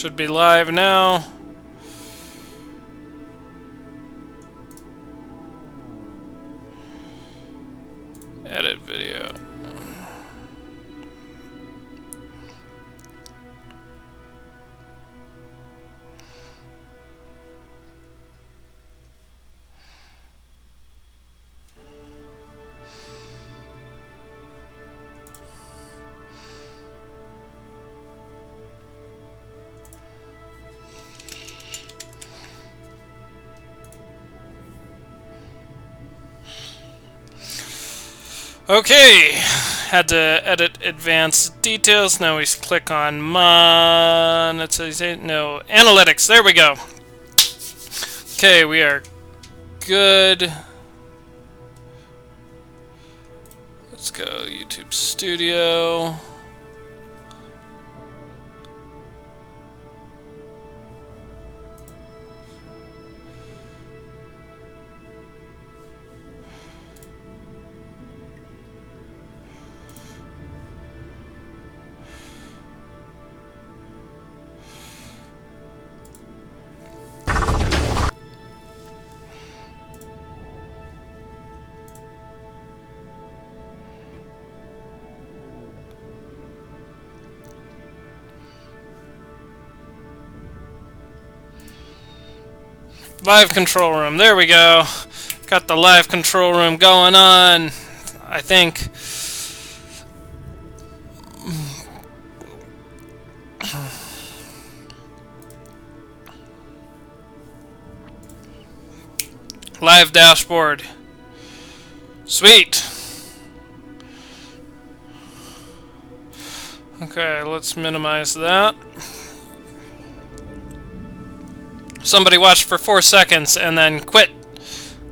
Should be live now. Edit video. Okay, had to edit advanced details. Now we click on it says no analytics. There we go. Okay, we are good. Let's go YouTube Studio. Live control room. There we go. Got the live control room going on. I think. Live dashboard. Sweet. Okay, let's minimize that. Somebody watched for 4 seconds and then quit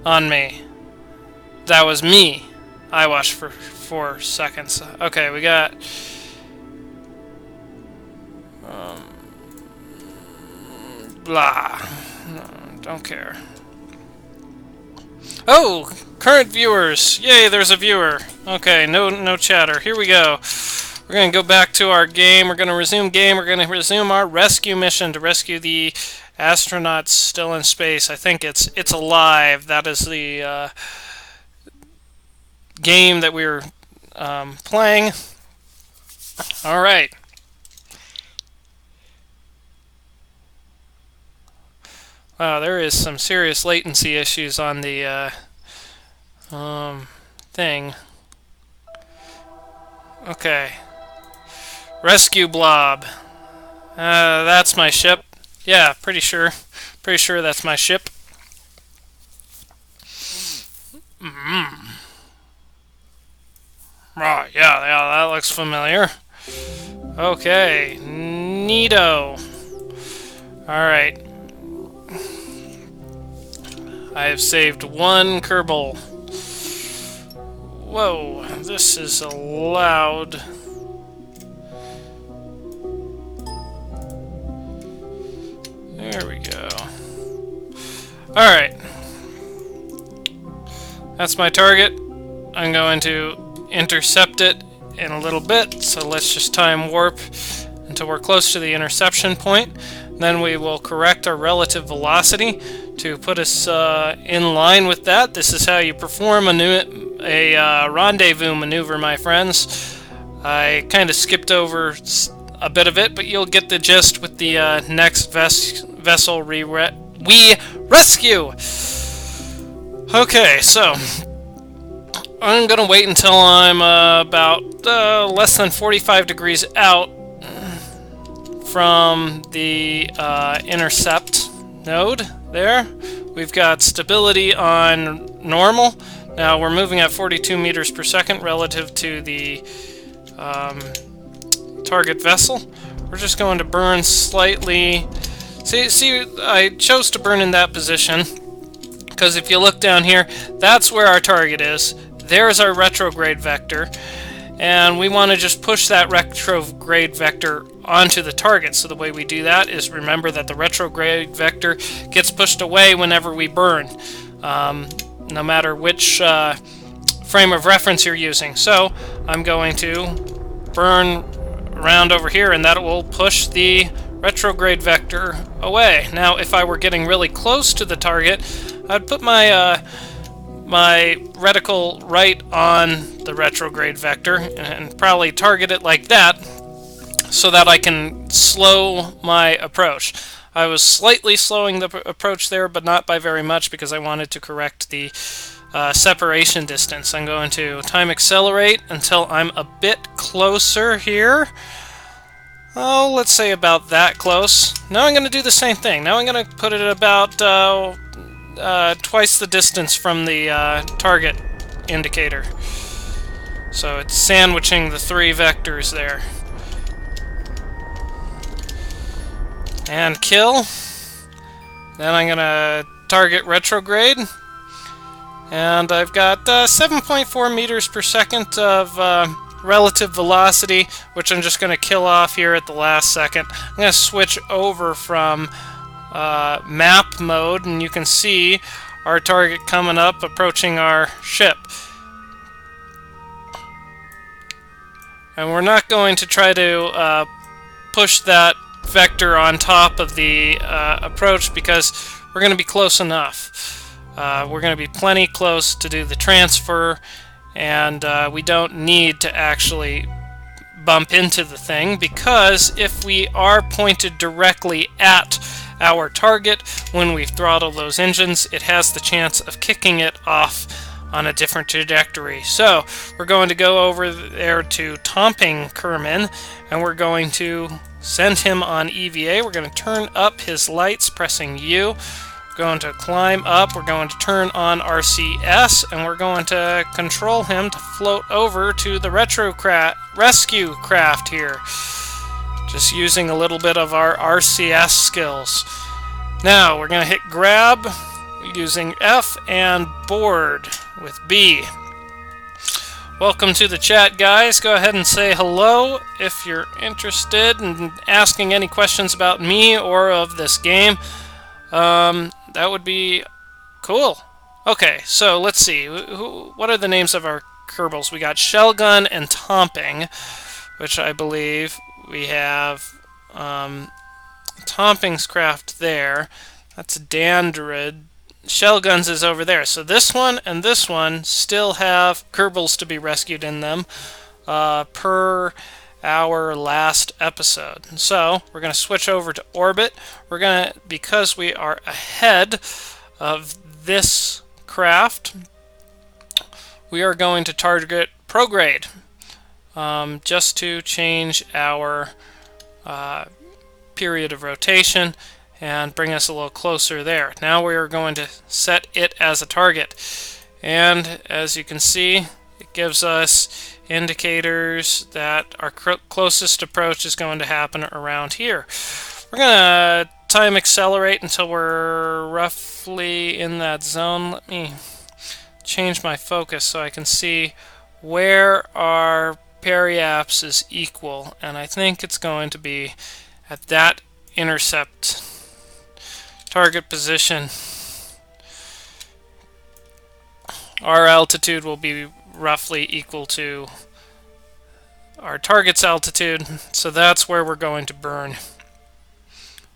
on me. That was me. I watched for 4 seconds. Okay, we got... blah. No, don't care. Oh! Current viewers! Yay, there's a viewer. Okay, no chatter. Here we go. We're going to go back to our game. We're going to resume game. We're going to resume our rescue mission to rescue the astronauts still in space. I think it's alive. That is the game that we were playing. All right. Wow, there is some serious latency issues on the thing. Okay. Rescue blob. That's my ship. Yeah, pretty sure. Pretty sure that's my ship. Right, yeah, that looks familiar. Okay, neato. Alright. I have saved 1 Kerbal. Whoa, this is loud. There we go. Alright. That's my target. I'm going to intercept it in a little bit, so let's just time warp until we're close to the interception point. Then we will correct our relative velocity to put us in line with that. This is how you perform a rendezvous maneuver, my friends. I kind of skipped over a bit of it, but you'll get the gist with the next vessel we rescue. Okay, so I'm gonna wait until I'm about less than 45 degrees out from the intercept node there. We've got stability on normal. Now we're moving at 42 meters per second relative to the target vessel. We're just going to burn slightly. See, I chose to burn in that position because if you look down here, that's where our target is. There's our retrograde vector, and we want to just push that retrograde vector onto the target. So the way we do that is remember that the retrograde vector gets pushed away whenever we burn, no matter which frame of reference you're using. So I'm going to burn around over here, and that will push the retrograde vector away. Now, if I were getting really close to the target, I'd put my my reticle right on the retrograde vector and probably target it like that so that I can slow my approach. I was slightly slowing the approach there, but not by very much because I wanted to correct the separation distance. I'm going to time accelerate until I'm a bit closer here. Oh, let's say about that close. Now I'm going to do the same thing. Now I'm going to put it at about twice the distance from the target indicator. So it's sandwiching the 3 vectors there. And kill. Then I'm going to target retrograde. And I've got 7.4 meters per second of relative velocity, which I'm just going to kill off here at the last second. I'm going to switch over from map mode, and you can see our target coming up, approaching our ship. And we're not going to try to push that vector on top of the approach because we're going to be close enough. We're going to be plenty close to do the transfer, and we don't need to actually bump into the thing, because if we are pointed directly at our target when we throttle those engines, it has the chance of kicking it off on a different trajectory. So we're going to go over there to Tomping Kerman, and we're going to send him on EVA. We're going to turn up his lights, pressing U. We're going to climb up. We're going to turn on RCS, and we're going to control him to float over to the rescue craft here. Just using a little bit of our RCS skills. Now we're going to hit grab using F and board with B. Welcome to the chat, guys. Go ahead and say hello if you're interested in asking any questions about me or of this game. That would be cool. Okay, so let's see. What are the names of our Kerbals? We got Shellgun and Tomping, which I believe we have Tomping's craft there. That's Dandrid. Shellguns is over there. So this one and this one still have Kerbals to be rescued in them per our last episode. So we're going to switch over to orbit. We're going to, because we are ahead of this craft, we are going to target prograde just to change our period of rotation and bring us a little closer there. Now we are going to set it as a target, and as you can see, it gives us indicators that our closest approach is going to happen around here. We're going to time accelerate until we're roughly in that zone. Let me change my focus so I can see where our periaps is equal, and I think it's going to be at that intercept target position. Our altitude will be roughly equal to our target's altitude, so that's where we're going to burn.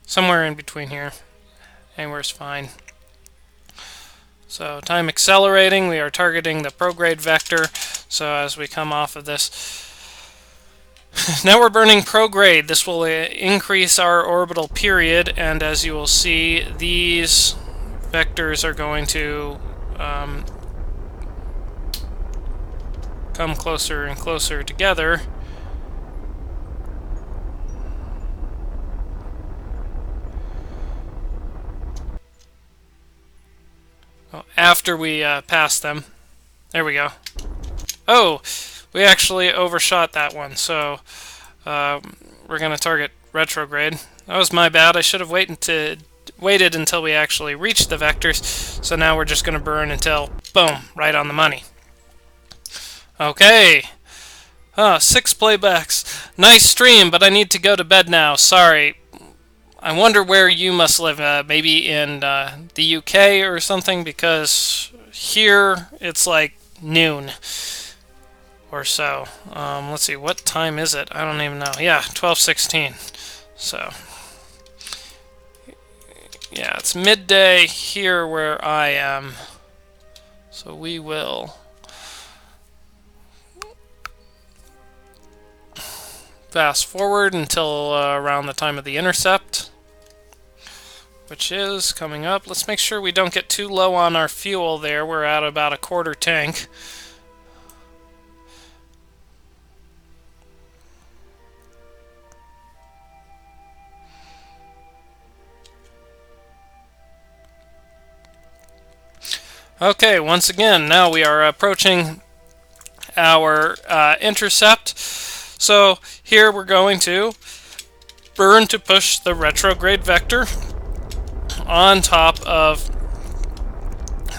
Somewhere in between here. Anywhere's fine. So time accelerating, we are targeting the prograde vector, so as we come off of this. Now we're burning prograde. This will increase our orbital period, and as you will see, these vectors are going to come closer and closer together. Well, after we pass them. There we go. Oh! We actually overshot that one, so we're going to target retrograde. That was my bad. I should have waited until we actually reached the vectors, so now we're just going to burn until, boom, right on the money. Okay. 6 playbacks. Nice stream, but I need to go to bed now. Sorry. I wonder where you must live. Maybe in the UK or something, because here it's like noon or so. Let's see, what time is it? I don't even know. Yeah, 12:16. So Yeah, it's midday here where I am. So we will fast forward until around the time of the intercept, which is coming up. Let's make sure we don't get too low on our fuel there. We're at about a quarter tank. Okay, once again, now we are approaching our intercept. So here we're going to burn to push the retrograde vector on top of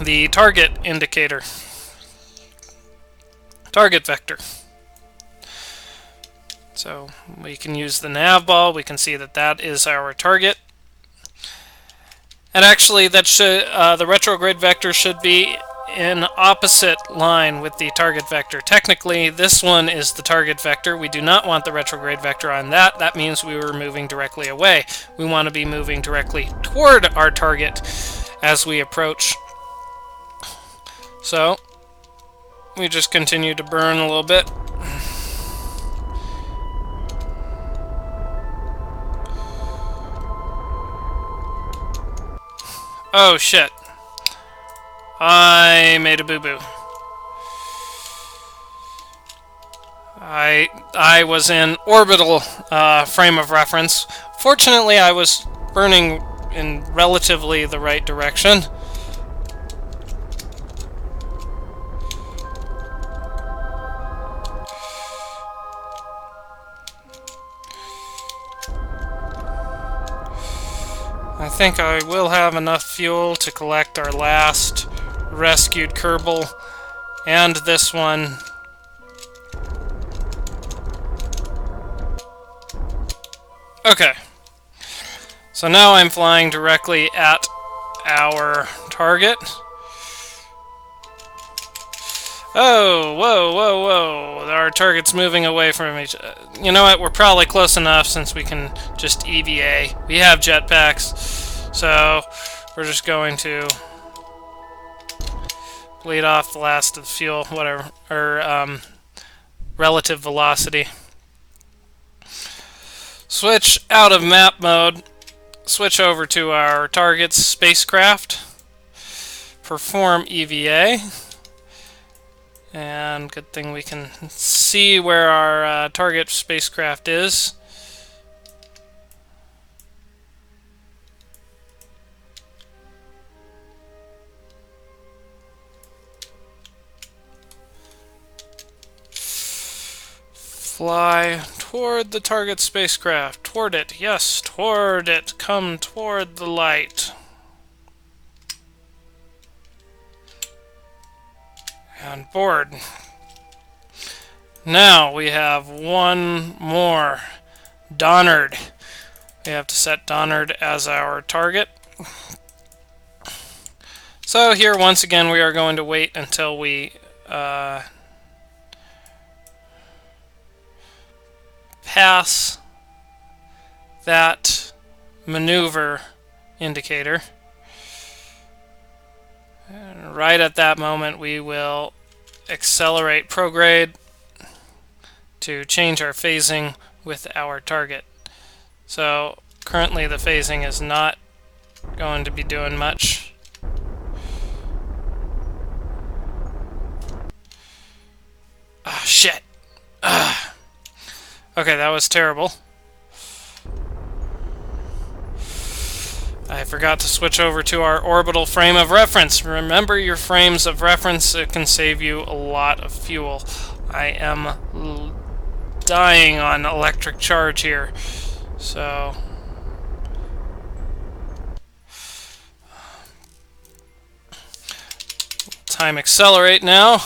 the target indicator. Target vector. So we can use the nav ball. We can see that that is our target. And actually, that should the retrograde vector should be in opposite line with the target vector. Technically, this one is the target vector. We do not want the retrograde vector on that. That means we were moving directly away. We want to be moving directly toward our target as we approach. So we just continue to burn a little bit. Oh shit. I made a boo-boo. I was in orbital frame of reference. Fortunately, I was burning in relatively the right direction. I think I will have enough fuel to collect our last rescued Kerbal and this one. Okay. So now I'm flying directly at our target. Oh, whoa, whoa, whoa. Our target's moving away from each other. You know what? We're probably close enough since we can just EVA. We have jetpacks, so we're just going to bleed off the last of the fuel, whatever, or relative velocity. Switch out of map mode. Switch over to our target's spacecraft. Perform EVA. And good thing we can see where our target spacecraft is. Fly toward the target spacecraft. Toward it. Yes, toward it. Come toward the light. And board. Now we have one more. Donard. We have to set Donard as our target. So here once again we are going to wait until we pass that maneuver indicator. And right at that moment we will accelerate prograde to change our phasing with our target. So currently the phasing is not going to be doing much. Ah, shit. Okay, that was terrible. I forgot to switch over to our orbital frame of reference. Remember your frames of reference, it can save you a lot of fuel. I am dying on electric charge here. So time accelerate now.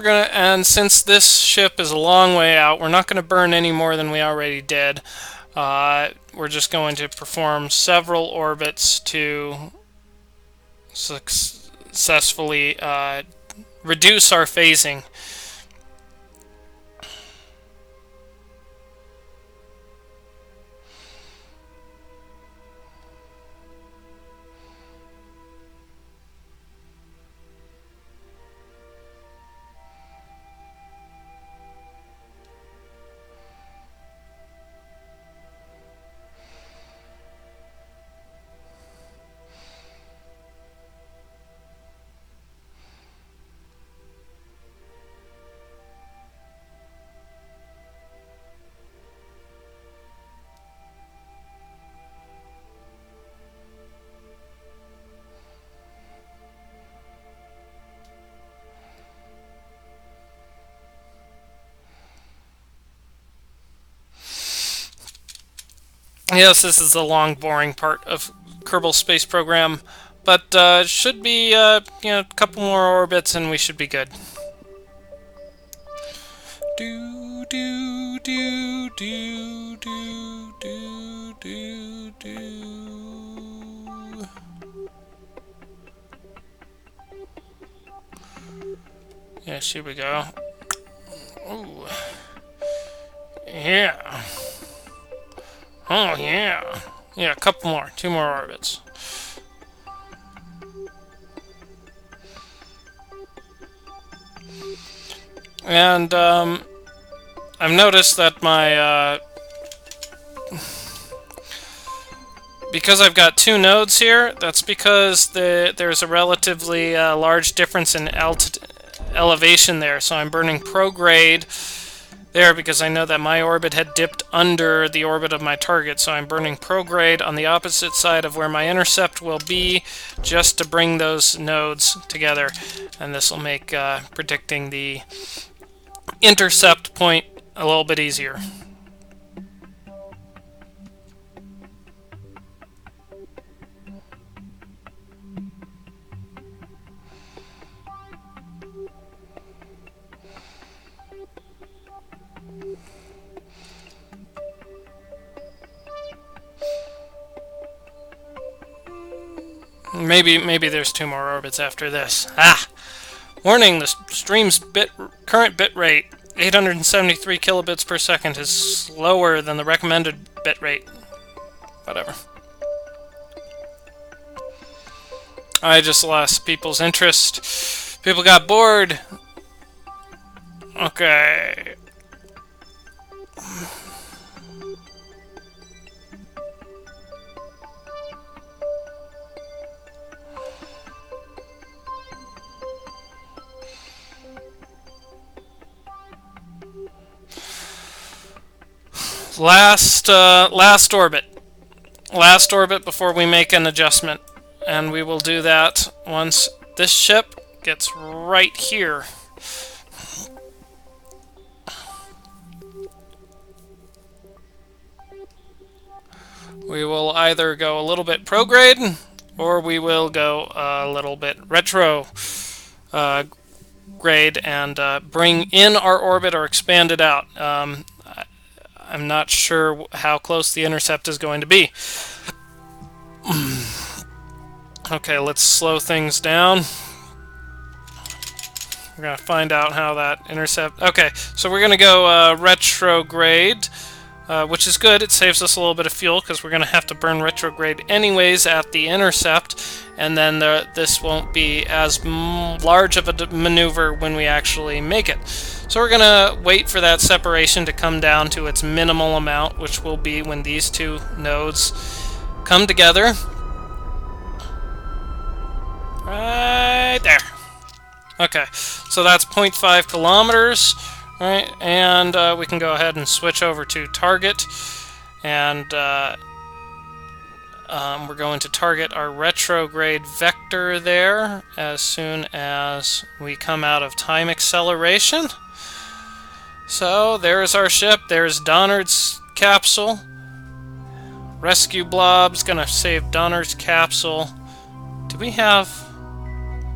and since this ship is a long way out, we're not gonna burn any more than we already did. We're just going to perform several orbits to successfully reduce our phasing. Yes, this is the long, boring part of Kerbal Space Program, but should be a couple more orbits and we should be good. Do do do do do do do do. Yes, here we go. Ooh. Yeah. Oh, yeah. Yeah, a couple more. 2 more orbits. And, I've noticed that my, because I've got 2 nodes here, that's because there's a relatively large difference in elevation there. So I'm burning prograde there because I know that my orbit had dipped under the orbit of my target, so I'm burning prograde on the opposite side of where my intercept will be, just to bring those nodes together, and this will make predicting the intercept point a little bit easier. Maybe there's 2 more orbits after this. Ah! Warning, the stream's current bit rate, 873 kilobits per second, is slower than the recommended bit rate. Whatever. I just lost people's interest. People got bored. Okay. Last orbit. Last orbit before we make an adjustment. And we will do that once this ship gets right here. We will either go a little bit prograde, or we will go a little bit retro grade and bring in our orbit or expand it out. I'm not sure how close the intercept is going to be. Okay, let's slow things down. We're going to find out how that intercept... Okay, so we're going to go retrograde, which is good. It saves us a little bit of fuel because we're going to have to burn retrograde anyways at the intercept, and then this won't be as large of a maneuver when we actually make it. So we're going to wait for that separation to come down to its minimal amount, which will be when these 2 nodes come together. Right there. Okay, so that's 0.5 kilometers, right? And we can go ahead and switch over to target, and we're going to target our retrograde vector there as soon as we come out of time acceleration. So there's our ship. There's Donard's capsule. Rescue blob's gonna save Donard's capsule. Do we have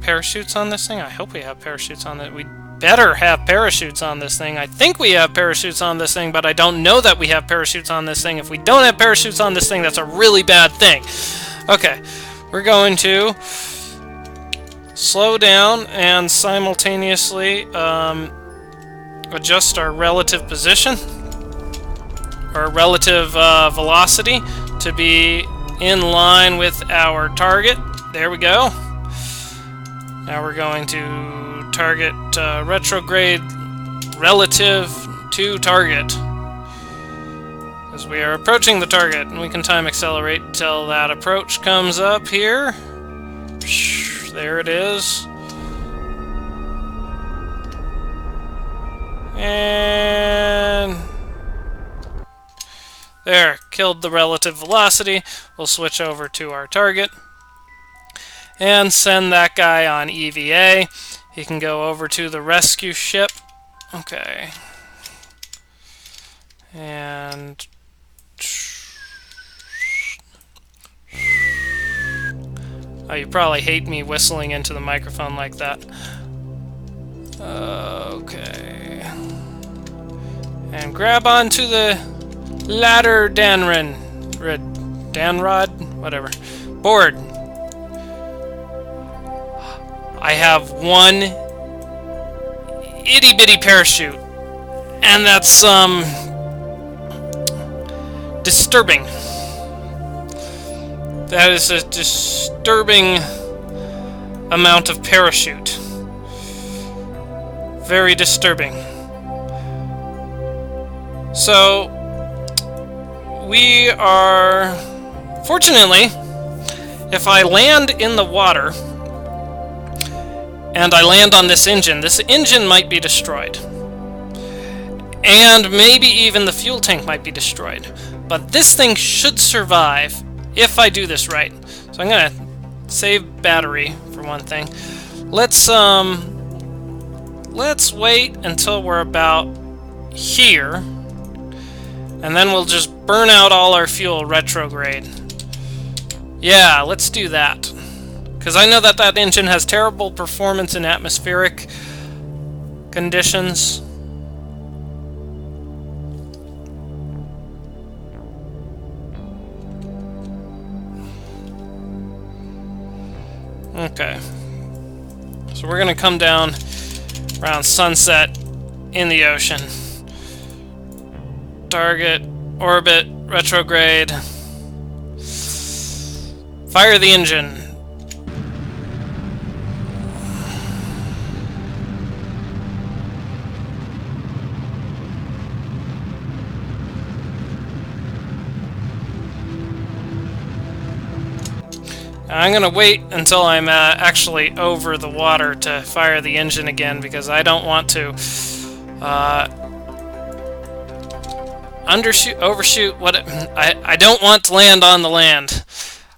parachutes on this thing? I hope we have parachutes on it. We better have parachutes on this thing. I think we have parachutes on this thing, but I don't know that we have parachutes on this thing. If we don't have parachutes on this thing, that's a really bad thing. Okay, we're going to slow down and simultaneously adjust our relative position, our relative velocity, to be in line with our target. There we go. Now we're going to target retrograde relative to target. As we are approaching the target, and we can time accelerate until that approach comes up here. There it is. And there, killed the relative velocity. We'll switch over to our target and send that guy on EVA. He can go over to the rescue ship. Okay. And oh, you probably hate me whistling into the microphone like that. Okay. And grab onto the ladder, Danrod, whatever, board. I have one itty-bitty parachute, and that's disturbing. That is a disturbing amount of parachute. Very disturbing. So we are, fortunately, if I land in the water and I land on this engine might be destroyed. And maybe even the fuel tank might be destroyed. But this thing should survive if I do this right. So I'm gonna save battery for one thing. Let's wait until we're about here, and then we'll just burn out all our fuel retrograde. Yeah, let's do that. Because I know that that engine has terrible performance in atmospheric conditions. Okay. So we're going to come down around sunset in the ocean. Target, orbit, retrograde. Fire the engine. I'm going to wait until I'm actually over the water to fire the engine again, because I don't want to undershoot, overshoot. I don't want to land on the land.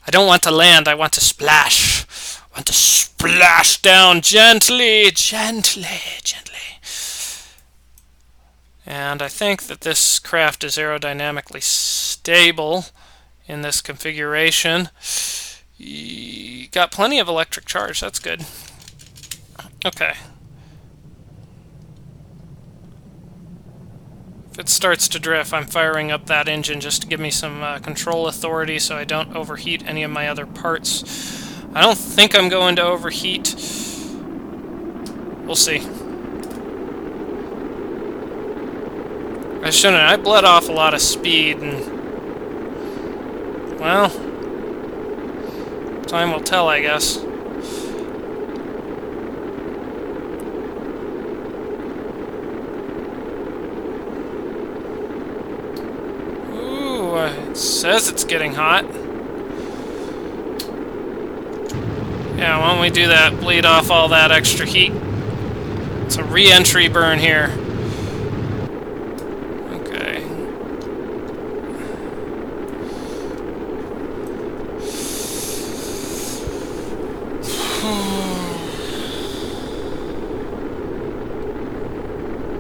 I don't want to land. I want to splash. I want to splash down gently, gently, gently. And I think that this craft is aerodynamically stable in this configuration. Got plenty of electric charge, that's good. Okay. If it starts to drift, I'm firing up that engine just to give me some control authority so I don't overheat any of my other parts. I don't think I'm going to overheat. We'll see. I shouldn't. I bled off a lot of speed and, well, time will tell, I guess. Ooh, it says it's getting hot. Yeah, why don't we do that? Bleed off all that extra heat. It's a re-entry burn here. Okay.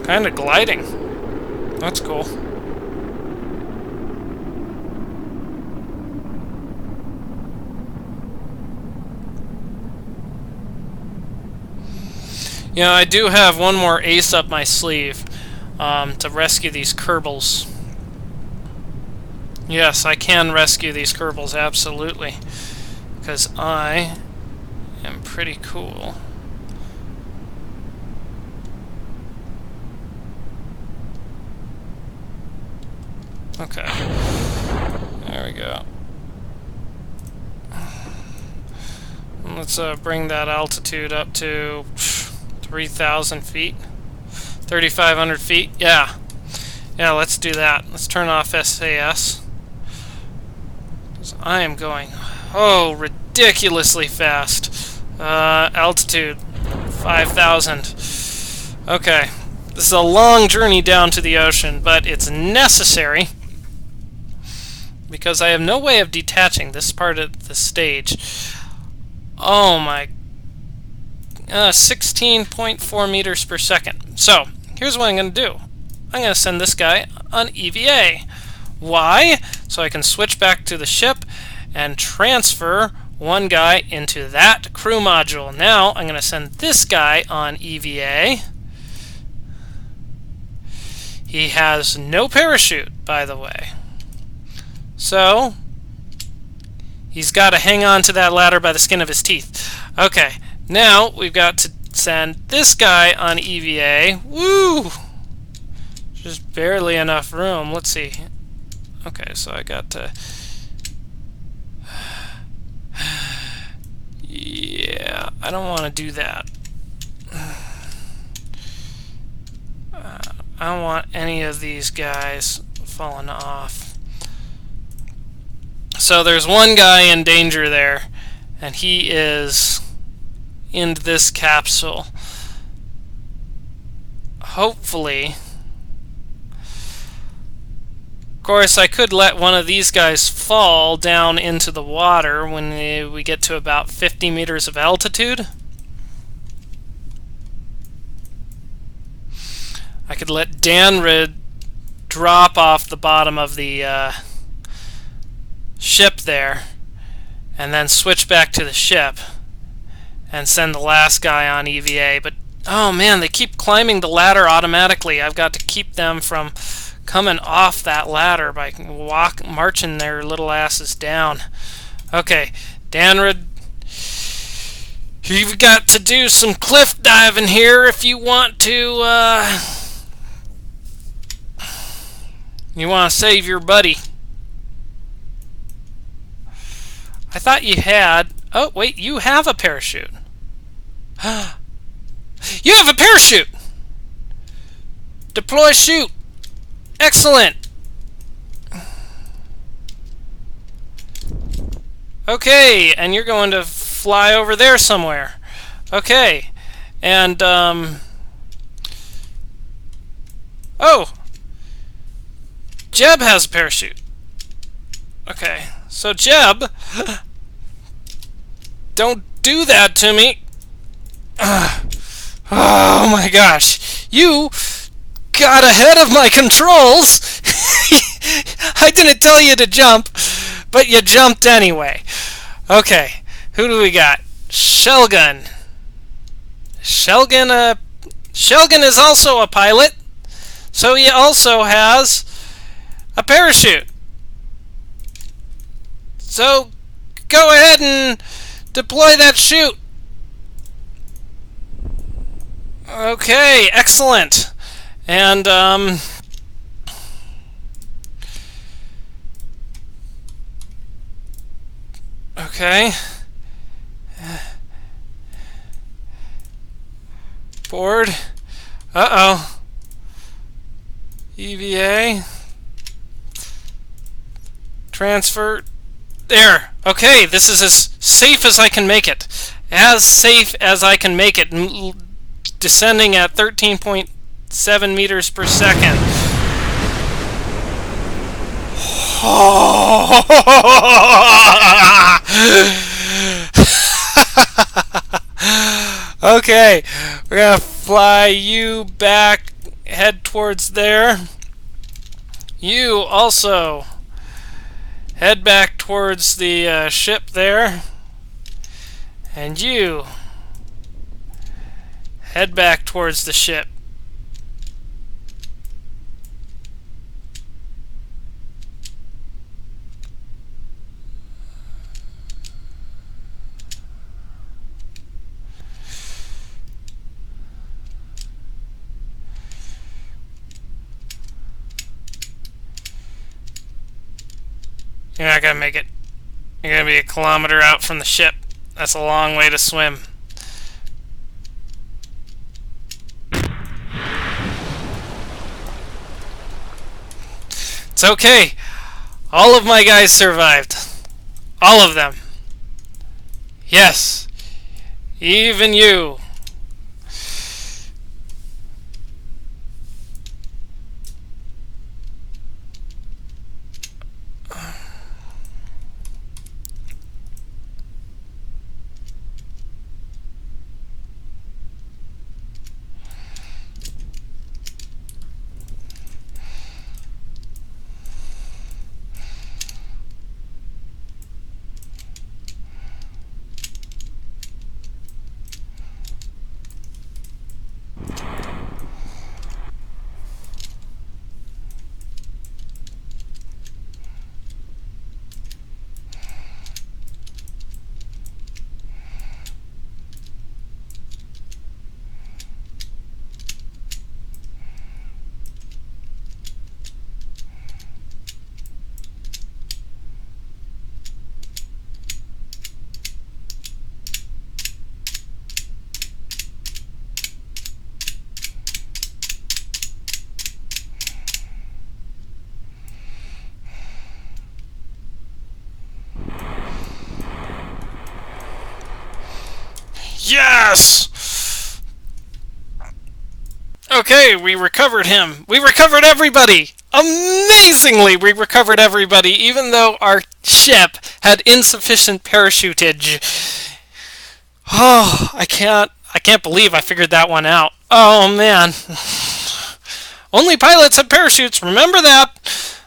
Kind of gliding. That's cool. You know, I do have one more ace up my sleeve to rescue these Kerbals. Yes, I can rescue these Kerbals, absolutely. Because I am pretty cool. Okay. There we go. Let's bring that altitude up to 3,000 feet. 3,500 feet. Yeah. Yeah, let's do that. Let's turn off SAS. I am going, oh, ridiculously fast. Altitude 5,000. Okay. This is a long journey down to the ocean, but it's necessary because I have no way of detaching this part of the stage. Oh my, 16.4 meters per second. So, here's what I'm going to do. I'm going to send this guy on EVA. Why? So I can switch back to the ship and transfer one guy into that crew module. Now, I'm going to send this guy on EVA. He has no parachute, by the way. So, he's got to hang on to that ladder by the skin of his teeth. Okay, now we've got to send this guy on EVA. Woo! Just barely enough room. Let's see. Okay, so I got to... Yeah, I don't want to do that. I don't want any of these guys falling off. So there's one guy in danger there, and he is in this capsule. Hopefully. Of course, I could let one of these guys fall down into the water when we get to about 50 meters of altitude. I could let Danrid drop off the bottom of the ship there and then switch back to the ship and send the last guy on EVA. But oh man, they keep climbing the ladder automatically. I've got to keep them from coming off that ladder by marching their little asses down. Okay, Danrid, you've got to do some cliff diving here if you want to you want to save your buddy. I thought you had... Oh, wait, you have a parachute. You have a parachute! Deploy chute. Excellent. Okay, and you're going to fly over there somewhere. Okay, and, oh! Jeb has a parachute. Okay, so Jeb, don't do that to me. Oh my gosh, you got ahead of my controls. I didn't tell you to jump, but you jumped anyway. Okay, who do we got? Shelgun. Shelgun is also a pilot, so he also has a parachute. So go ahead and deploy that chute. Okay, excellent. And okay. Board. Uh-oh. EVA. Transfer. There. Okay, this is as safe as I can make it. As safe as I can make it. Descending at 13.7 meters per second. Okay, we're gonna fly you back, head towards there. You also head back towards the ship there, and you Head back towards the ship. You're not gonna make it. You're gonna be a kilometer out from the ship. That's a long way to swim. It's okay. All of my guys survived. All of them. Yes. Even you. Yes! Okay, we recovered him. We recovered everybody! Amazingly, we recovered everybody, even though our ship had insufficient parachutage. Oh, I can't believe I figured that one out. Oh, man. Only pilots have parachutes, remember that!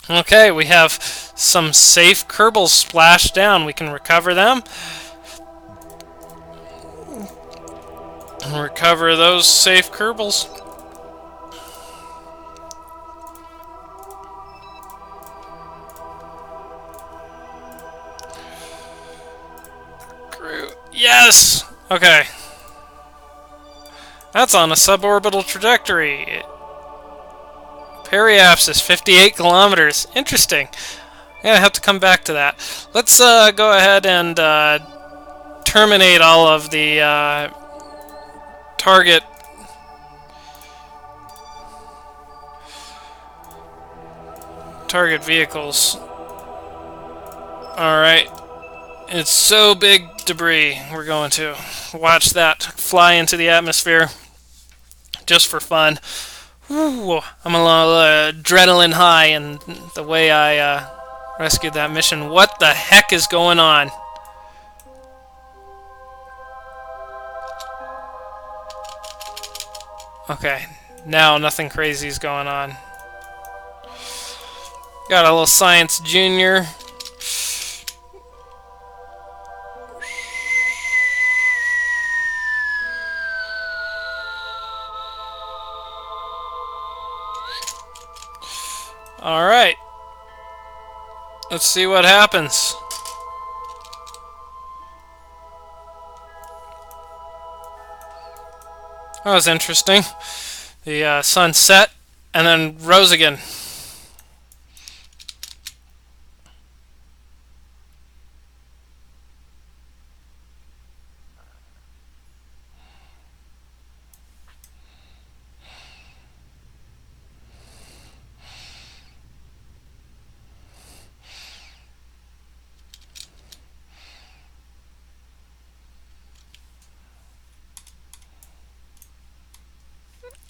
Okay, we have some safe Kerbals splashed down. We can recover them. Recover those safe Kerbals. Crew. Yes! Okay. That's on a suborbital trajectory. Periapsis, 58 kilometers. Interesting. I'm gonna have to come back to that. Let's go ahead and terminate all of the target vehicles. Alright. It's so big debris. We're going to watch that fly into the atmosphere just for fun. Ooh, I'm a little adrenaline high in the way I rescued that mission. What the heck is going on? Okay, now nothing crazy is going on. Got a little Science Junior. Alright. Let's see what happens. That was interesting. The sun set and then rose again.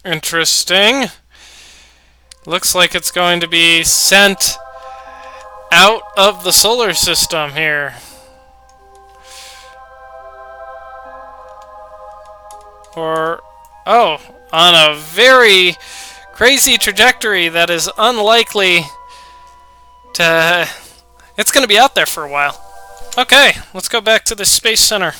Interesting. Looks like it's going to be sent out of the solar system here. Or, oh, on a very crazy trajectory that is unlikely It's going to be out there for a while. Okay, let's go back to the Space Center.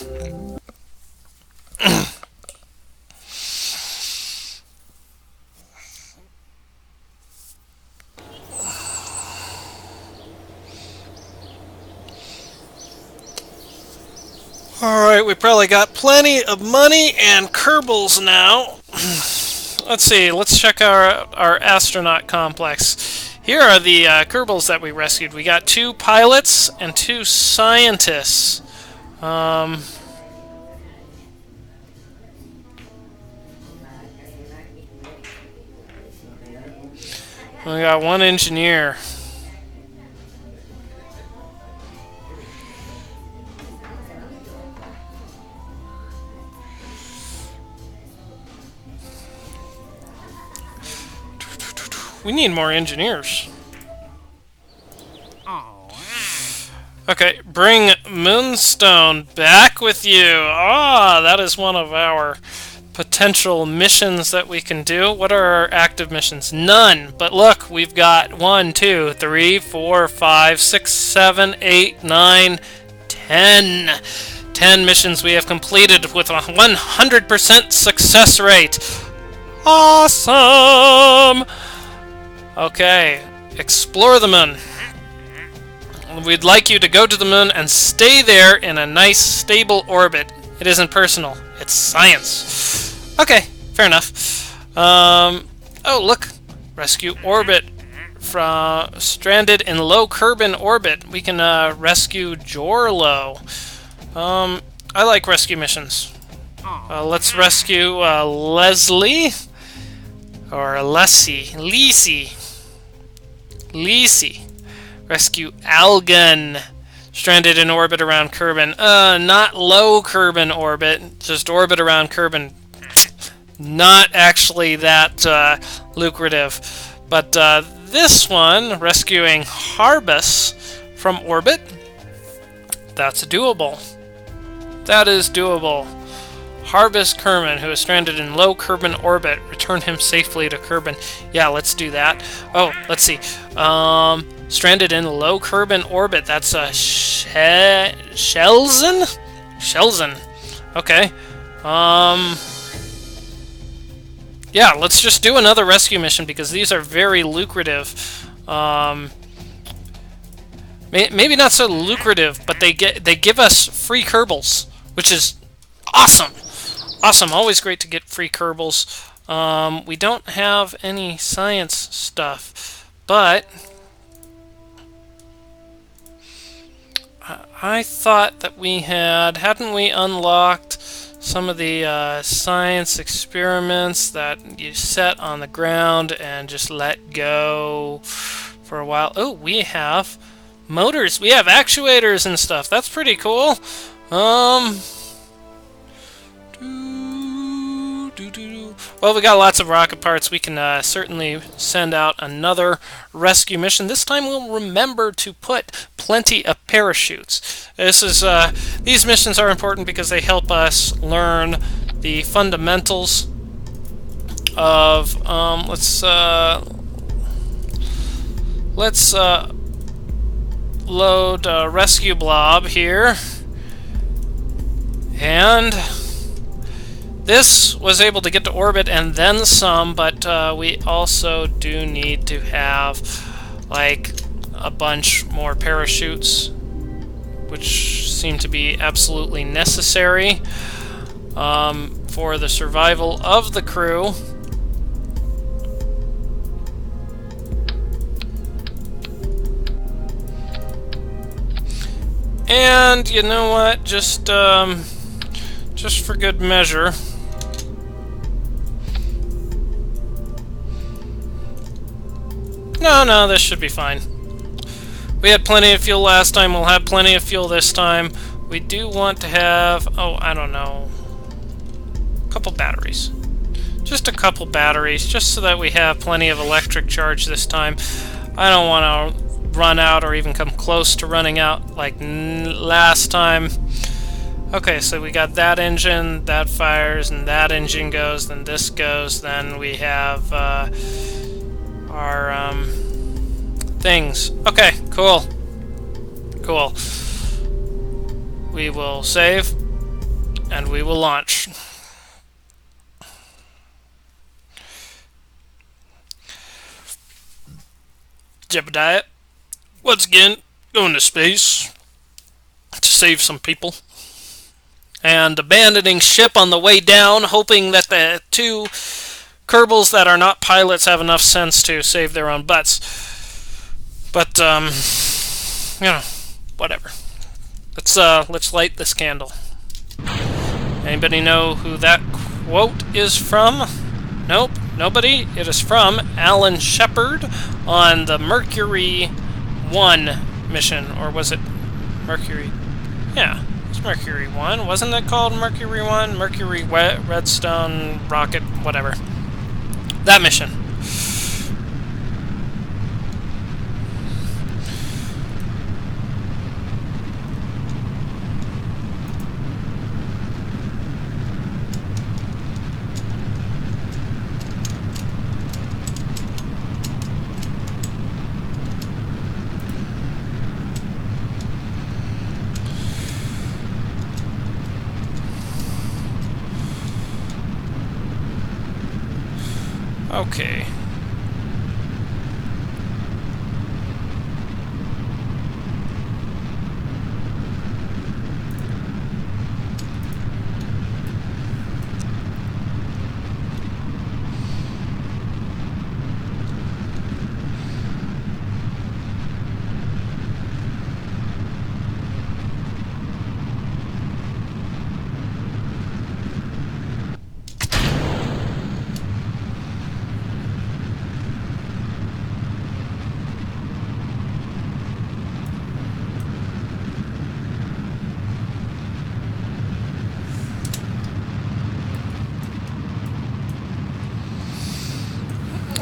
Alright, we probably got plenty of money and Kerbals now. Let's see, let's check our astronaut complex. Here are the Kerbals that we rescued. We got 2 pilots and 2 scientists. We got 1 engineer. We need more engineers. Okay, bring Moonstone back with you. Ah, that is one of our potential missions that we can do. What are our active missions? None. But look, we've got 1, 2, 3, 4, 5, 6, 7, 8, 9, 10. 10 missions we have completed with a 100% success rate. Awesome! Okay, explore the moon. We'd like you to go to the moon and stay there in a nice, stable orbit. It isn't personal, it's science. Okay, fair enough. Oh, look. Rescue orbit from stranded in low Kerbal orbit. We can rescue Jorlo. I like rescue missions. Let's rescue Leslie. Or Lisi. Rescue Algan. Stranded in orbit around Kerbal. Not low Kerbal orbit, just orbit around Kerbal. Not actually that lucrative. But this one, rescuing Harbus from orbit, that's doable. That is doable. Harbus Kerman, who is stranded in low Kerbal orbit, return him safely to Kerbal. Yeah, let's do that. Oh, let's see. Stranded in low Kerbal orbit. That's a Shelzen? Shelzen. Okay. Yeah, let's just do another rescue mission because these are very lucrative. Maybe not so lucrative, but they give us free Kerbals, which is awesome. Awesome, always great to get free Kerbals. We don't have any science stuff, but I thought that we hadn't we unlocked some of the science experiments that you set on the ground and just let go for a while? Oh, we have motors, we have actuators and stuff. That's pretty cool. Well, we got lots of rocket parts. We can certainly send out another rescue mission. This time we'll remember to put plenty of parachutes. These missions are important because they help us learn the fundamentals of let's load Rescue Blob here, and this was able to get to orbit and then some, but we also do need to have like a bunch more parachutes, which seem to be absolutely necessary for the survival of the crew. And you know what? Just for good measure, no, this should be fine. We had plenty of fuel last time. We'll have plenty of fuel this time. We do want to have, oh, I don't know, a couple batteries. Just a couple batteries, just so that we have plenty of electric charge this time. I don't want to run out or even come close to running out like last time. Okay, so we got that engine, that fires, and that engine goes, then this goes, then we have our things. Okay, cool. Cool. We will save, and we will launch. Jebediah, once again, going to space to save some people. And abandoning ship on the way down, hoping that the two Kerbals that are not pilots have enough sense to save their own butts. But, whatever. Let's light this candle. Anybody know who that quote is from? Nope, nobody. It is from Alan Shepard on the Mercury 1 mission. Or was it Mercury? Yeah, it's Mercury 1. Wasn't it called Mercury 1? Mercury Redstone Rocket, whatever. That mission. Okay.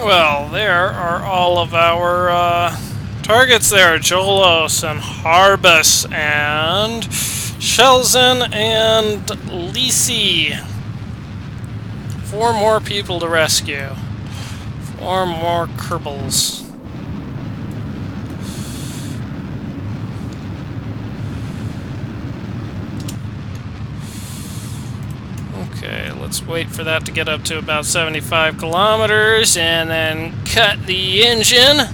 Well, there are all of our targets there. Jolos and Harbus and Shelzen and Lisi. 4 more people to rescue. 4 more Kerbals. Okay, let's wait for that to get up to about 75 kilometers and then cut the engine.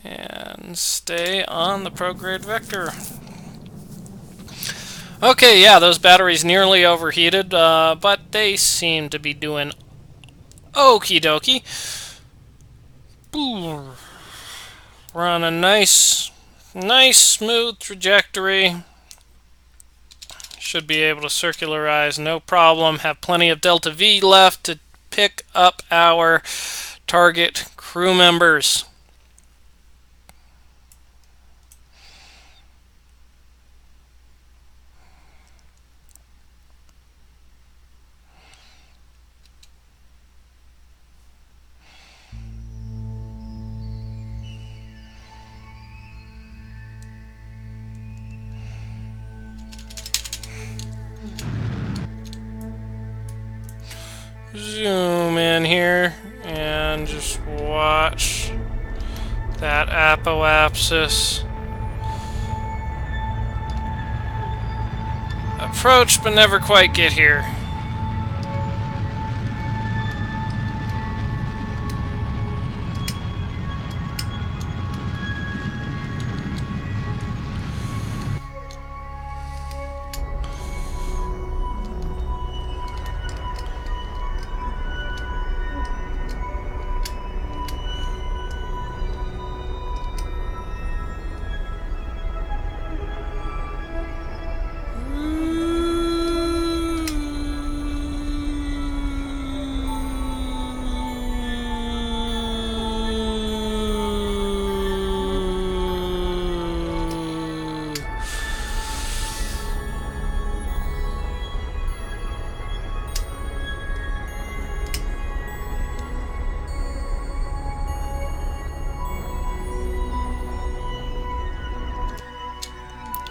And stay on the prograde vector. Okay, yeah, those batteries nearly overheated, but they seem to be doing okie dokie. We're on a nice smooth trajectory. Should be able to circularize no problem. Have plenty of Delta V left to pick up our target crew members. Zoom in here and just watch that apoapsis approach but never quite get here.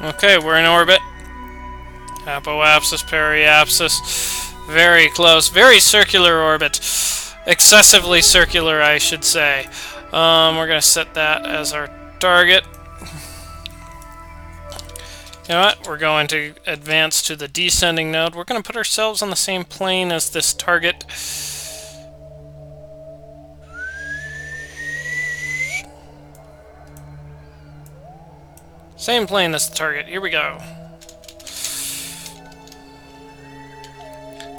Okay, we're in orbit. Apoapsis, periapsis. Very close. Very circular orbit. Excessively circular, I should say. We're going to set that as our target. You know what? We're going to advance to the descending node. We're going to put ourselves on the same plane as this target. Same plane as the target. Here we go.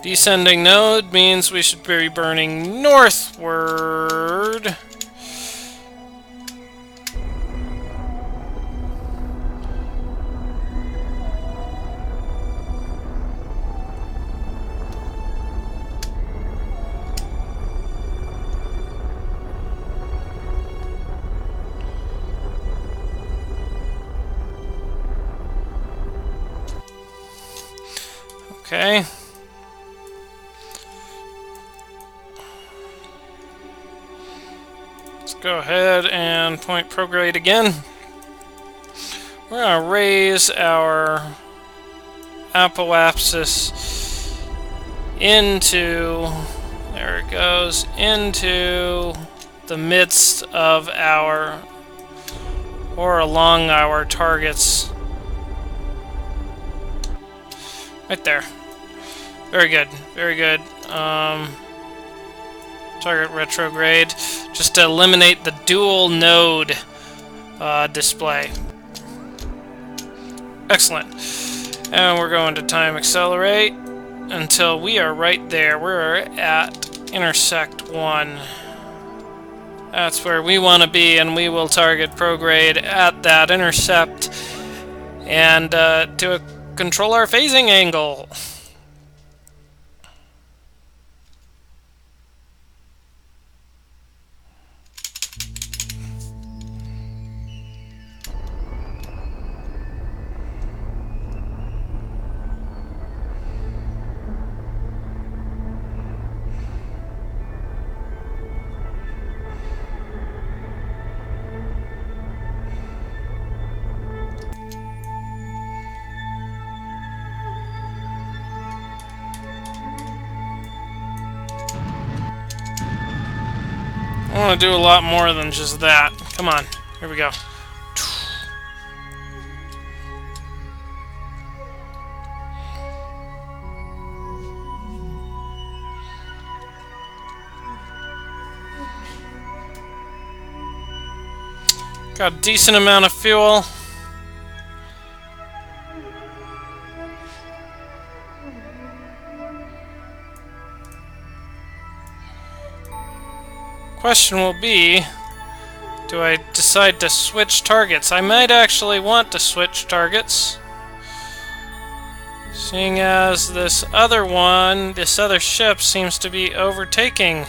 Descending node means we should be burning northward. Okay. Let's go ahead and point prograde again. We're going to raise our apoapsis into, there it goes, into the midst of our, or along our targets. Right there. Very good. Very good. Target retrograde. Just to eliminate the dual node display. Excellent. And we're going to time accelerate until we are right there. We're at intersect 1. That's where we want to be, and we will target prograde at that intercept and to control our phasing angle. I want to do a lot more than just that. Come on, here we go. Got a decent amount of fuel. Question will be, do I decide to switch targets? I might actually want to switch targets, seeing as this other one, this other ship seems to be overtaking.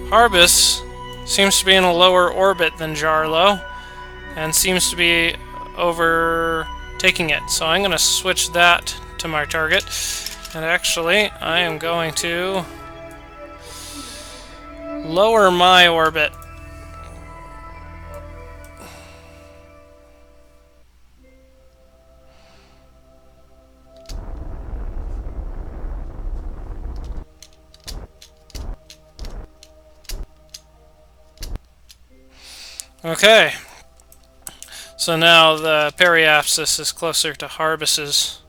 Harbus seems to be in a lower orbit than Jarlo and seems to be overtaking it, so I'm going to switch that to my target. And actually, I am going to lower my orbit. Okay. So now the periapsis is closer to Harbus's.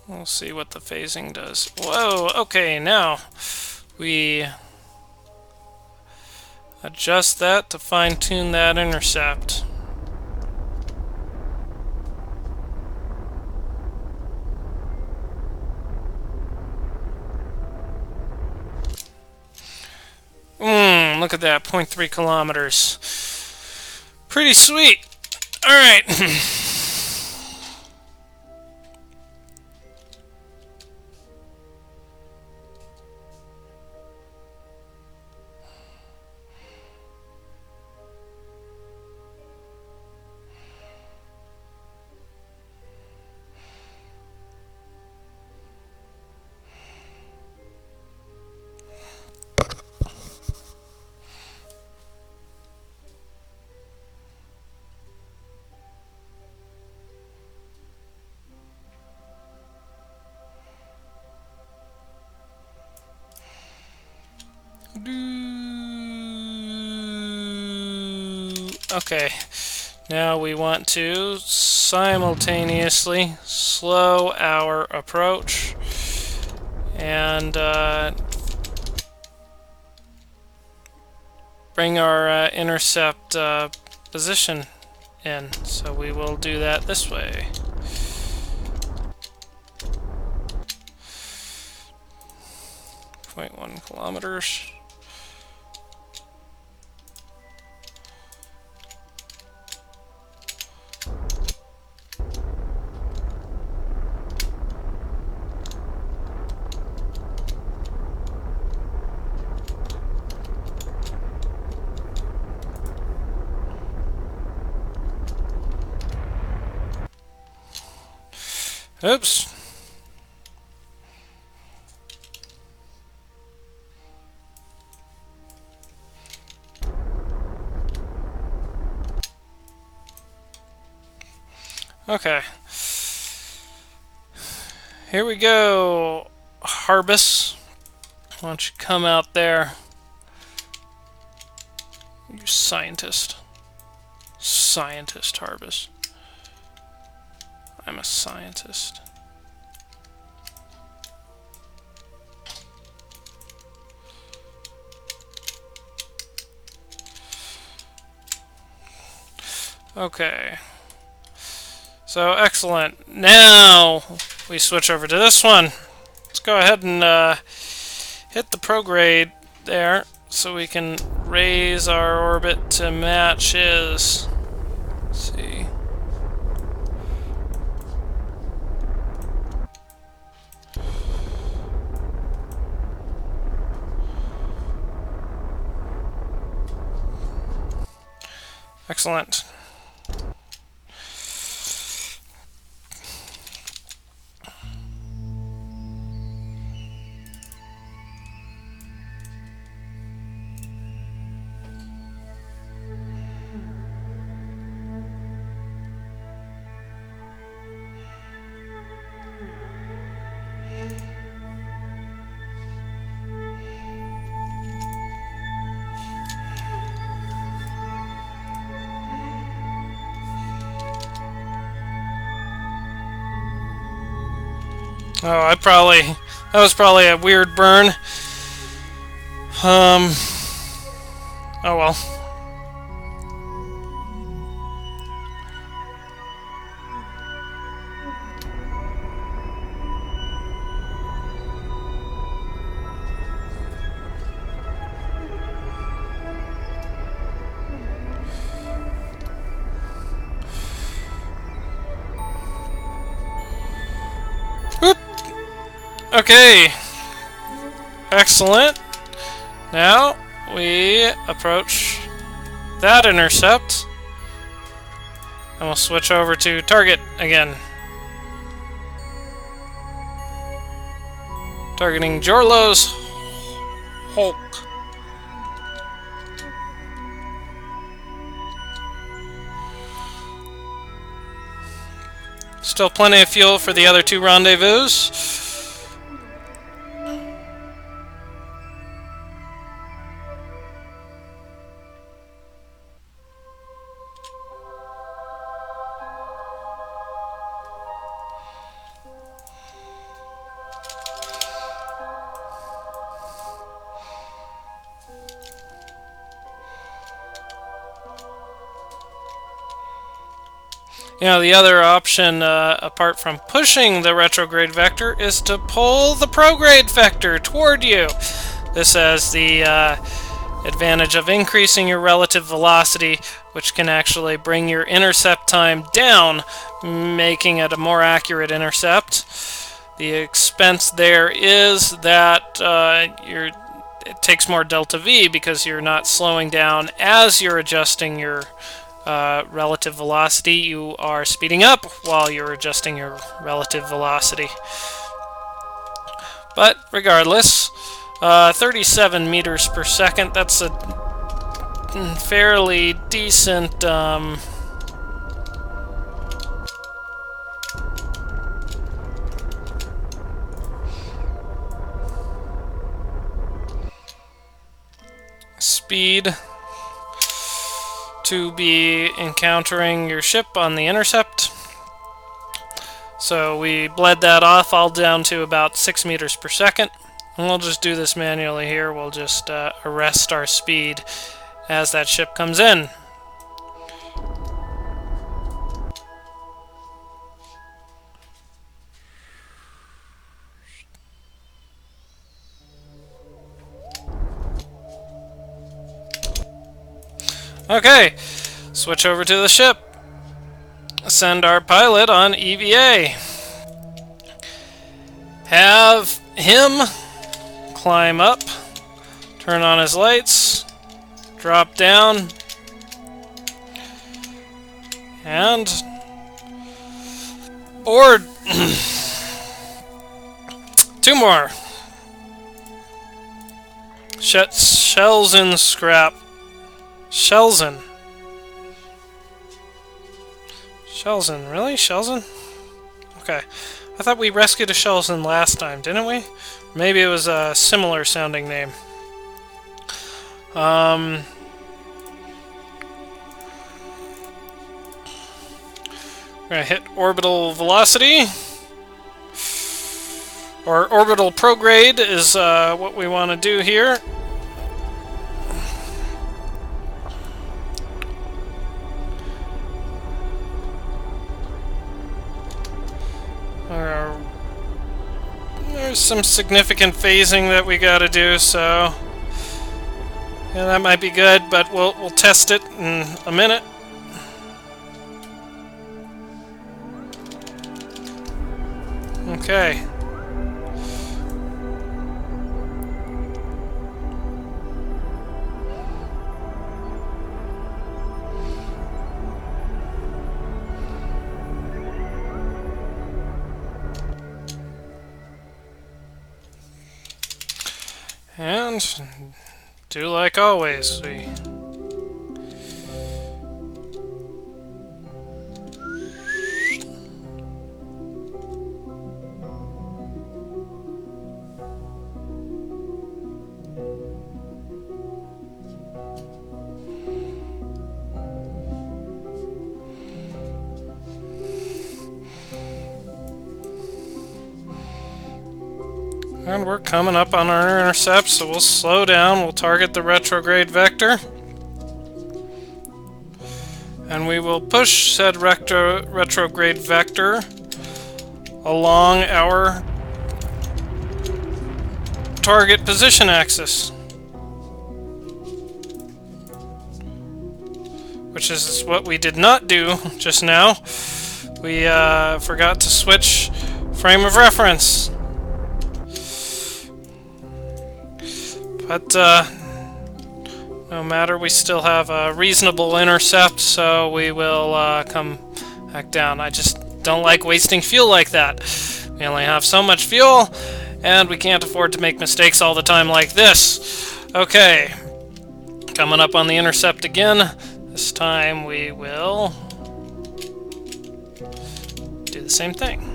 We'll see what the phasing does. Whoa, okay, now we adjust that to fine-tune that intercept. Look at that, 0.3 kilometers. Pretty sweet. Alright. Okay, now we want to simultaneously slow our approach and bring our intercept position in. So we will do that this way. .1 kilometers. Oops. Okay. Here we go, Harbus. Why don't you come out there? You scientist. Scientist, Harbus. I'm a scientist. Okay. So, excellent. Now, we switch over to this one. Let's go ahead and hit the prograde there so we can raise our orbit to match his. Let's see. Excellent. Oh, that was probably a weird burn. Oh well. Whoop. Okay. Excellent. Now we approach that intercept and we'll switch over to target again. Targeting Jorlo's Hulk. Still plenty of fuel for the other two rendezvous. You know, the other option, apart from pushing the retrograde vector, is to pull the prograde vector toward you. This has the advantage of increasing your relative velocity, which can actually bring your intercept time down, making it a more accurate intercept. The expense there is that it takes more delta V because you're not slowing down as you're adjusting your relative velocity. You are speeding up while you're adjusting your relative velocity. But regardless, 37 meters per second, that's a fairly decent speed to be encountering your ship on the intercept. So we bled that off all down to about 6 meters per second. And we'll just do this manually here. We'll just arrest our speed as that ship comes in. Okay, switch over to the ship. Send our pilot on EVA. Have him climb up, turn on his lights, drop down, and board. 2 more. Shells in scrap. Shelzen. Shelzen, really? Shelzen? Okay. I thought we rescued a Shelzen last time, didn't we? Maybe it was a similar sounding name. We're gonna hit orbital velocity. Or orbital prograde is what we want to do here. There's some significant phasing that we gotta do, so yeah, that might be good, but we'll test it in a minute. Okay. And do like always, we and we're coming up on our intercept, so we'll slow down, we'll target the retrograde vector. And we will push said retrograde vector along our target position axis. Which is what we did not do just now. We forgot to switch frame of reference. But no matter, we still have a reasonable intercept, so we will come back down. I just don't like wasting fuel like that. We only have so much fuel, and we can't afford to make mistakes all the time like this. Okay, coming up on the intercept again. This time we will do the same thing.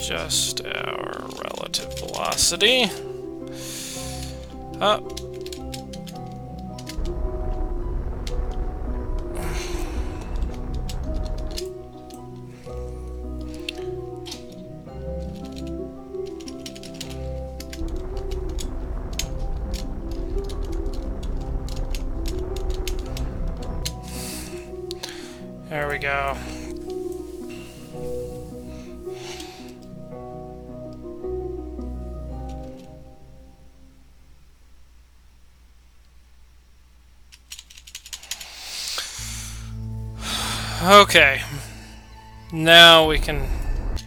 Just our relative velocity. Up. There we go. Okay, now we can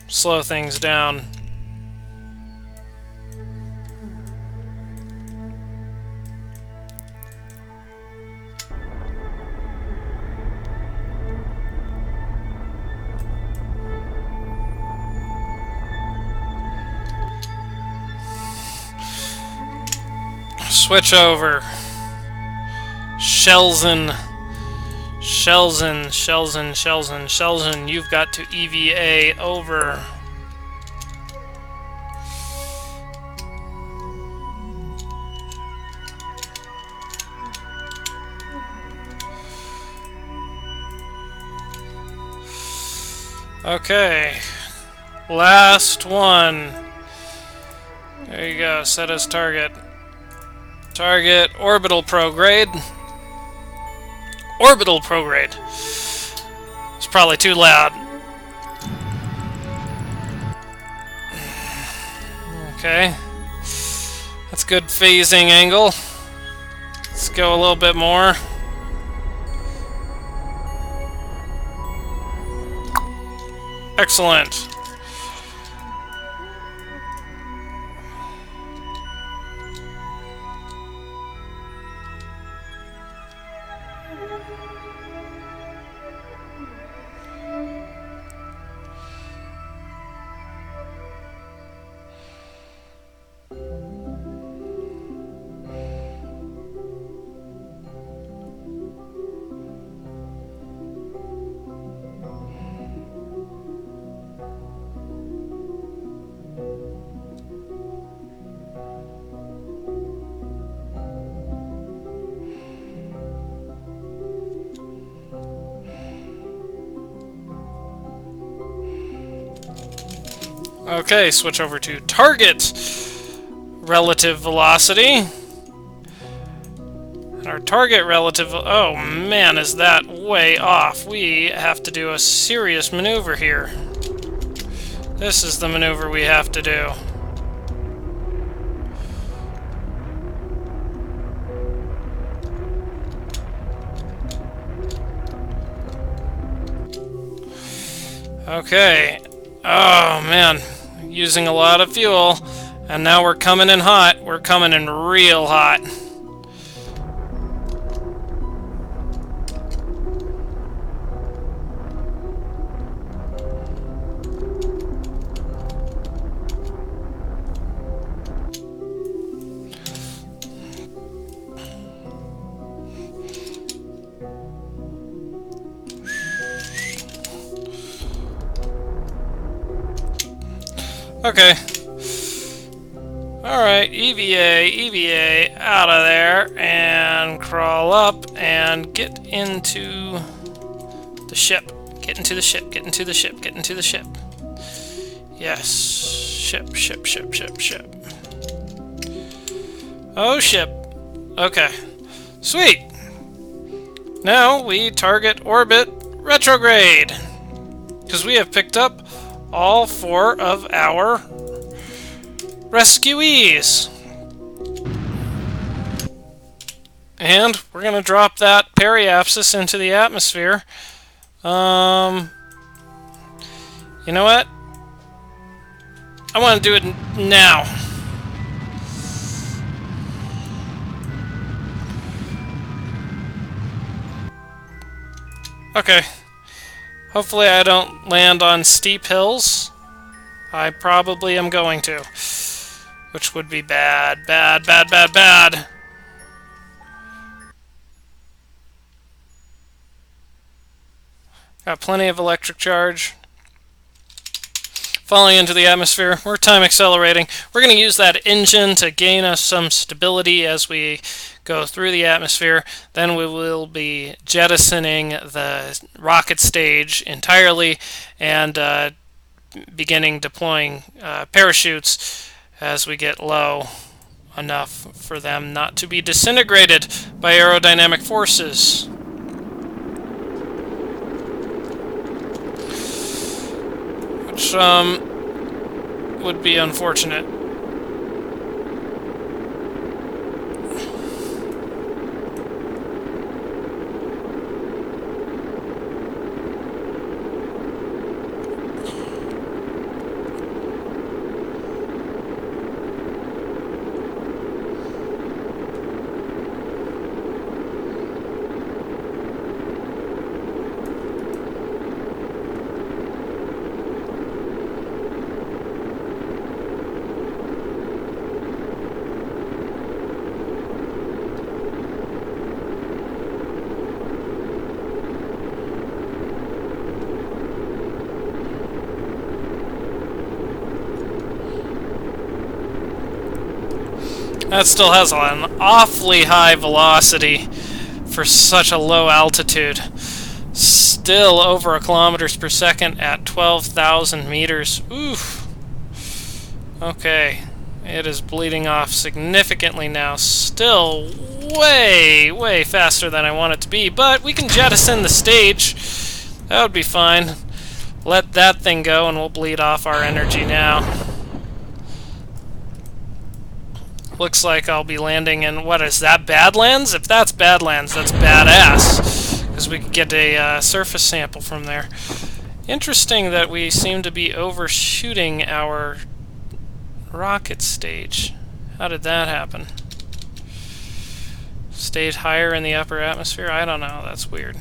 slow things down. Switch over. Shelzen. Shelzen, you've got to EVA over. Okay. Last one. There you go. Set as target. Target orbital prograde. Orbital prograde. It's probably too loud. Okay. That's good phasing angle. Let's go a little bit more. Excellent. Okay, switch over to target relative velocity. And our target relative... Oh man, is that way off. We have to do a serious maneuver here. This is the maneuver we have to do. Okay. Oh man, using a lot of fuel, and now we're coming in hot. We're coming in real hot. Okay. Alright, EVA, out of there, and crawl up, and get into the ship. Get into the ship, get into the ship, get into the ship. Yes. Ship. Oh, ship. Okay. Sweet! Now we target orbit retrograde, because we have picked up all 4 of our rescuees. And we're going to drop that periapsis into the atmosphere. You know what? I want to do it now. Okay. Hopefully I don't land on steep hills. I probably am going to. Which would be bad. Bad. Got plenty of electric charge. Falling into the atmosphere. We're time accelerating. We're going to use that engine to gain us some stability as we go through the atmosphere. Then we will be jettisoning the rocket stage entirely and beginning deploying parachutes as we get low enough for them not to be disintegrated by aerodynamic forces. Which would be unfortunate. That still has an awfully high velocity for such a low altitude. still over 1 km/s at 12,000 meters. Oof. Okay. It is bleeding off significantly now. Still way, way faster than I want it to be, but we can jettison the stage. That would be fine. Let that thing go and we'll bleed off our energy now. Looks like I'll be landing in, what is that, Badlands? If that's Badlands, that's badass, because we could get a surface sample from there. Interesting that we seem to be overshooting our rocket stage. How did that happen? Stayed higher in the upper atmosphere? I don't know, that's weird.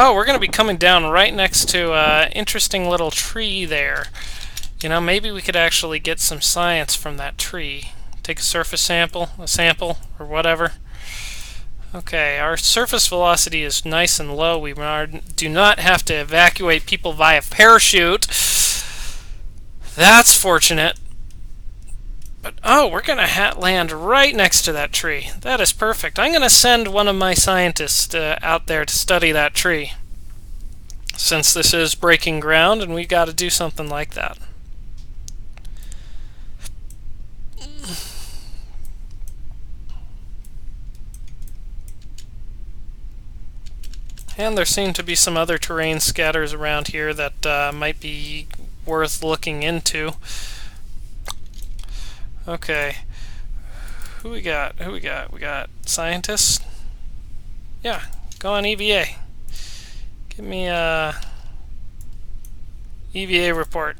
Oh, we're going to be coming down right next to an interesting little tree there. You know, maybe we could actually get some science from that tree. Take a surface sample, or whatever. Okay, our surface velocity is nice and low. We do not have to evacuate people via parachute. That's fortunate. But, oh, we're going to land right next to that tree. That is perfect. I'm going to send one of my scientists out there to study that tree. Since this is breaking ground, and we got to do something like that. And there seem to be some other terrain scatters around here that might be worth looking into. Okay. Who we got? Who we got? We got scientists? Yeah, go on EVA. Give me a EVA report.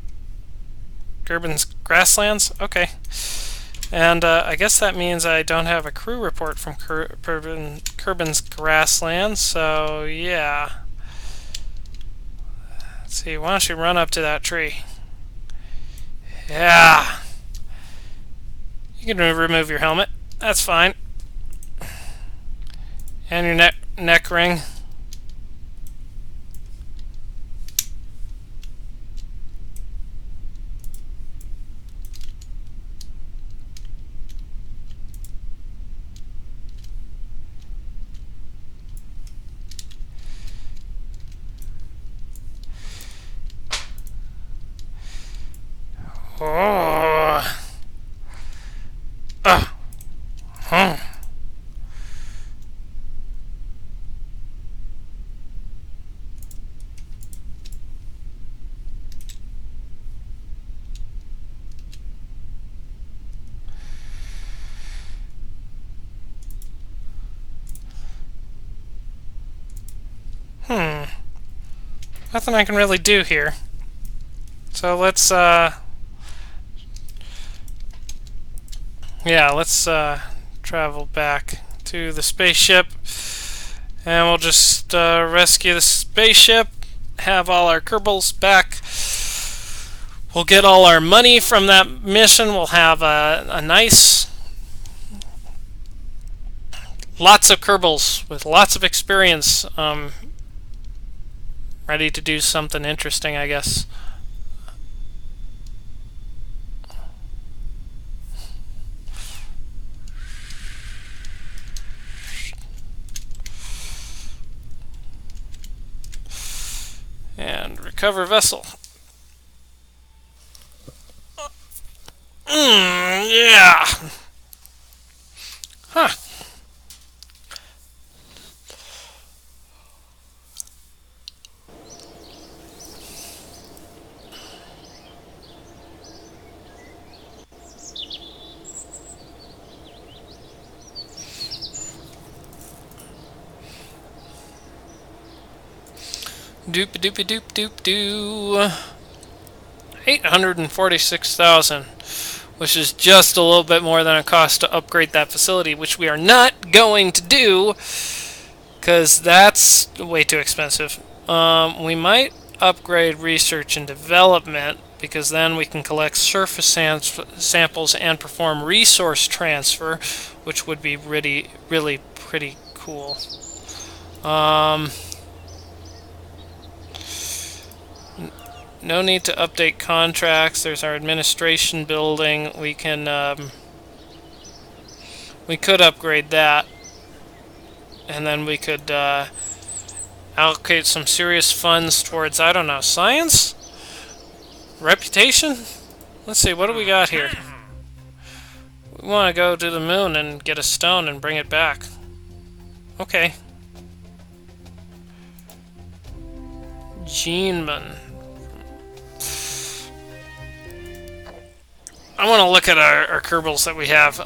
Kerbin's grasslands? Okay. And I guess that means I don't have a crew report from Kerbin's grasslands, so yeah. Let's see, why don't you run up to that tree? Yeah. You can remove your helmet. That's fine. And your neck ring. Oh. Huh. Nothing I can really do here. So let's travel back to the spaceship, and we'll just rescue the spaceship, have all our Kerbals back. We'll get all our money from that mission. We'll have a nice, lots of Kerbals with lots of experience, ready to do something interesting, I guess. And recover vessel. Yeah. Huh. Doop-a-doop-a-doop-doop-doo. 846,000, which is just a little bit more than it costs to upgrade that facility, which we are not going to do, because that's way too expensive. We might upgrade research and development, because then we can collect surface samples and perform resource transfer, which would be really pretty cool. No need to update contracts. There's our administration building. We can, we could upgrade that. And then we could, allocate some serious funds towards, I don't know, science? Reputation? Let's see, what do we got here? We want to go to the moon and get a stone and bring it back. Okay. Geneman. I want to look at our Kerbals that we have.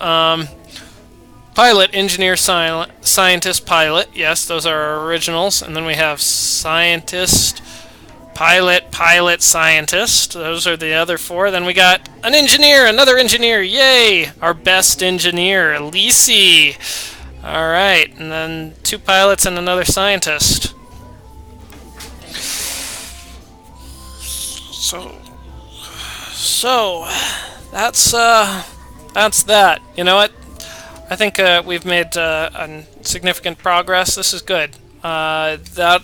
Pilot, engineer, scientist, pilot. Yes, those are our originals. And then we have scientist, pilot, pilot, scientist. Those are the other four. Then we got an engineer, another engineer. Yay! Our best engineer, Lisi. Alright, and then 2 pilots and another scientist. So that's that. You know what? I think we've made significant progress. This is good. That